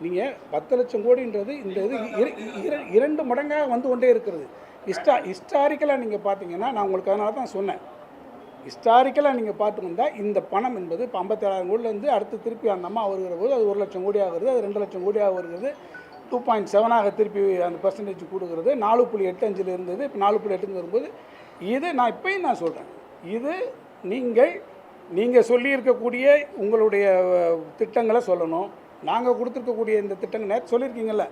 நீங்கள் 10 லட்சம் கோடின்றது இந்த இது 2 மடங்காக வந்து கொண்டே இருக்கிறது. ஹிஸ்டாரிக்கலாக நீங்கள் பார்த்தீங்கன்னா, நான் உங்களுக்கு அதனால தான் சொன்னேன். ஹிஸ்டாரிக்கலாக நீங்கள் பார்த்து வந்தால் இந்த பணம் என்பது இப்போ 57,000 கோடியிலேருந்து அடுத்து திருப்பி அந்த அம்மா வருகிற போது அது 1 லட்சம் கோடியாக வருது, அது 2 லட்சம் கோடியாக வருகிறது, 2.7ஆக திருப்பி அந்த பர்சன்டேஜ் கூடுகிறது. 4.85 இருந்தது, இப்போ 4.8 வரும்போது இது நான் இப்பயும் நான் சொல்கிறேன், இது நீங்கள் சொல்லியிருக்கக்கூடிய உங்களுடைய திட்டங்களை சொல்லணும். நாங்கள் கொடுத்துருக்கக்கூடிய இந்த திட்டங்கள் நேற்று சொல்லியிருக்கீங்கல்ல,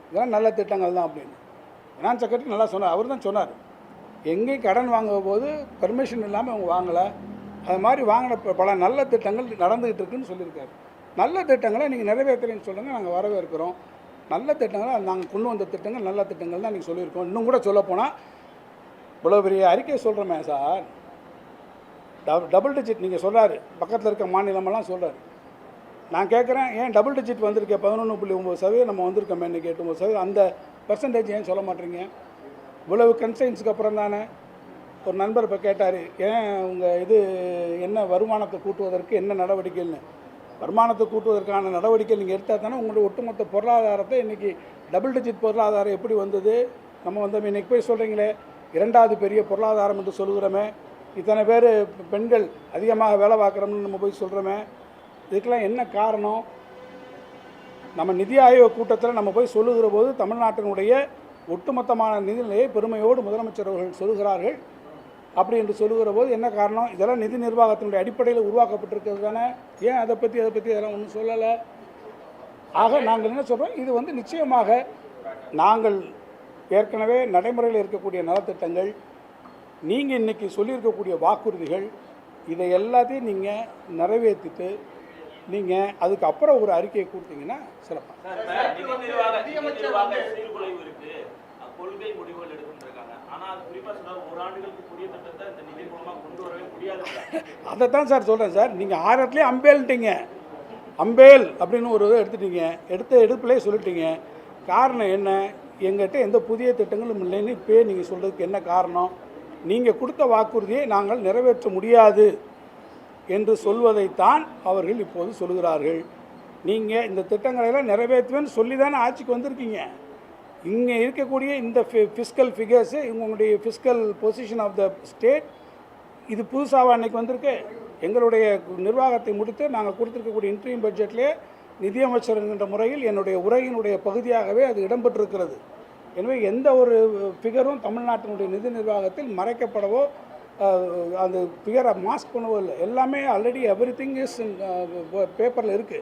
இதெல்லாம் நல்ல திட்டங்கள் தான் அப்படின்னு. ஃபினான்ஸ் செக்ரட்டரி நல்லா சொன்னார், அவர் தான் சொன்னார். எங்கேயும் கடன் வாங்கும் போது பெர்மிஷன் இல்லாமல் அவங்க வாங்கலை, அது மாதிரி வாங்கின பல நல்ல திட்டங்கள் நடந்துகிட்டு இருக்குன்னு சொல்லியிருக்காரு. நல்ல திட்டங்களை நீங்கள் நிறைவேற்றுறேன்னு சொல்லுங்கள், நாங்கள் வரவேற்கிறோம். நல்ல திட்டங்களை நாங்கள் கொண்டு வந்த திட்டங்கள் நல்ல திட்டங்கள் தான் நீங்கள் சொல்லியிருக்கோம். இன்னும் கூட சொல்லப்போனால் இவ்வளோ பெரிய அறிக்கை சொல்கிறோமே சார், டபுள் டிஜிட் நீங்கள் சொல்கிறாரு, பக்கத்தில் இருக்க மாநிலமெல்லாம் சொல்கிறாரு. நான் கேட்குறேன், ஏன் டபுள் டிஜிட் வந்திருக்கேன் 11.9% நம்ம வந்திருக்கோமே இன்றைக்கி 8%, அந்த பர்சன்டேஜ் ஏன் சொல்ல மாட்டேறீங்க? இவ்வளவு கன்சைன்ஸுக்கு அப்புறம் தானே. ஒரு நண்பர் இப்போ கேட்டார், ஏன் உங்கள் இது என்ன வருமானத்தை கூட்டுவதற்கு என்ன நடவடிக்கைன்னு. வருமானத்தை கூட்டுவதற்கான நடவடிக்கை நீங்கள் எடுத்தால் தானே உங்களுடைய ஒட்டுமொத்த பொருளாதாரத்தை இன்றைக்கி டபுள் டிஜிட் பொருளாதாரம் எப்படி வந்தது. நம்ம வந்து இன்றைக்கி போய் சொல்கிறீங்களே 2வது பெரிய பொருளாதாரம் என்று சொல்கிறோமே, இத்தனை பேர் பெண்கள் அதிகமாக வேலை பார்க்குறோம்னு நம்ம போய் சொல்கிறோமே, இதுக்கெல்லாம் என்ன காரணம்? நம்ம நிதி ஆயோக் கூட்டத்தில் நம்ம போய் சொல்லுகிற போது தமிழ்நாட்டினுடைய ஒட்டுமொத்தமான நிதிநிலையை பெருமையோடு முதலமைச்சர் அவர்கள் சொல்கிறார்கள். அப்படி என்று சொல்லுகிற போது என்ன காரணம்? இதெல்லாம் நிதி நிர்வாகத்தினுடைய அடிப்படையில் உருவாக்கப்பட்டிருக்கிறது தானே. ஏன் அதை பற்றி இதெல்லாம் ஒன்றும் சொல்லலை. ஆக நாங்கள் என்ன சொல்கிறோம், இது வந்து நிச்சயமாக நாங்கள் ஏற்கனவே நடைமுறையில் இருக்கக்கூடிய நலத்திட்டங்கள், நீங்கள் இன்றைக்கி சொல்லியிருக்கக்கூடிய வாக்குறுதிகள், இதை எல்லாத்தையும் நீங்கள் நிறைவேற்றிட்டு நீங்கள் அதுக்கப்புறம் ஒரு அறிக்கையை கொடுத்தீங்கன்னா சிறப்பாக. கொள்கை முடிவுகள் எடுத்துருக்காங்க, ஆனால் குறிப்பாக சொன்னால் ஓராண்டுகளுக்கு புதிய திட்டத்தை இந்த நிதி மூலமாக கொண்டு வரவே முடியாது. அதை தான் சார் சொல்கிறேன் சார், நீங்கள் ஆரத்துலேயே அம்பேல்ட்டீங்க, அம்பேல் அப்படின்னு ஒரு இதை எடுத்துட்டீங்க, எடுப்பிலே சொல்லிட்டீங்க. காரணம் என்ன? எங்கிட்ட எந்த புதிய திட்டங்களும் இல்லைன்னு இப்போயே நீங்கள் சொல்கிறதுக்கு என்ன காரணம்? நீங்கள் கொடுத்த வாக்குறுதியை நாங்கள் நிறைவேற்ற முடியாது என்று சொல்வதைத்தான் அவர்கள் இப்போது சொல்கிறார்கள். நீங்கள் இந்த திட்டங்களெல்லாம் நிறைவேற்றுவேன்னு சொல்லி தானே ஆட்சிக்கு வந்திருக்கீங்க. இங்கே இருக்கக்கூடிய இந்த ஃபிஸ்கல் ஃபிகர்ஸு, உங்களுடைய fiscal position of the state, இது புதுசாக அன்றைக்கி வந்திருக்கு. எங்களுடைய நிர்வாகத்தை முடித்து நாங்கள் கொடுத்துருக்கக்கூடிய இன்ட்ரீம் பட்ஜெட்லேயே நிதியமைச்சர் என்கின்ற முறையில் என்னுடைய உரையினுடைய பகுதியாகவே அது இடம்பெற்றிருக்கிறது. எனவே எந்த ஒரு ஃபிகரும் தமிழ்நாட்டினுடைய நிதி நிர்வாகத்தில் மறைக்கப்படவோ அந்த ஃபிகரை மாஸ்க் பண்ணவோ இல்லை. எல்லாமே ஆல்ரெடி எவ்ரி திங் இஸ் பேப்பரில் இருக்குது.